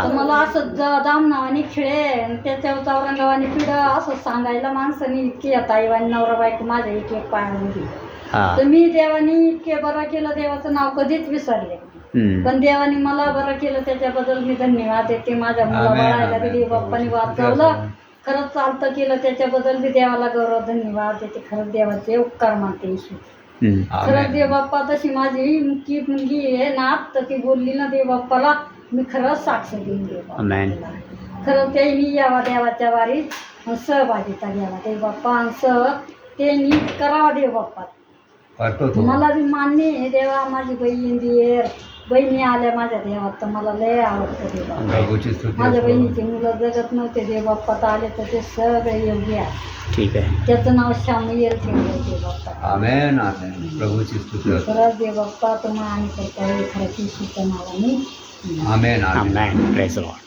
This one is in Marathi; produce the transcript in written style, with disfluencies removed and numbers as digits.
तर मला असं दाम नावाने खेळे आणि त्याच्यावर चौरंगावाने पिढ असं सांगायला माणसाने इतकी ताईवानी नवरा बायको माझ्या एक एक पायामध्ये. तर मी देवानी इतके बरं केलं, देवाचं नाव कधीच विसरले. पण देवाने मला बरं केलं त्याच्याबद्दल मी धन्यवाद देते. माझ्या मुलाबाळाला बी देव बाप्पाने वाचवलं, खरंच चालतं केलं त्याच्याबद्दल मी देवाला गौरव धन्यवाद देते. खरंच देवाचे उपकार मानते. खरंच देव बाप्पा तशी माझी मुलगी आहे नात, तर ती बोलली ना देव बाप्पाला, मी खरंच साक्ष देईन देव बाप्पाला. खरंच ते मी यावा देवाच्या वारीत सहभागिता घ्यावा देव बाप्पा, त्यांनी करावा देव बाप्पा. मला बी मान्य आहे देवा. माझी बहिणी आल्या माझ्या देवात, तर मला लय आवडतं देवा. माझ्या बहिणीची मुलं जगत नव्हते, देव बाप्पात आले तर ते सगळे योग्य आहे. ठीक आहे. त्याचं नाव शामयेल ठेवलं देव बाप्पा. आमेन आमेन. प्रभूची स्तुती. खरंच देव बाप्पा तुम्हाला आणि करता खरंच नावाने amen amen. Amen. Praise the Lord.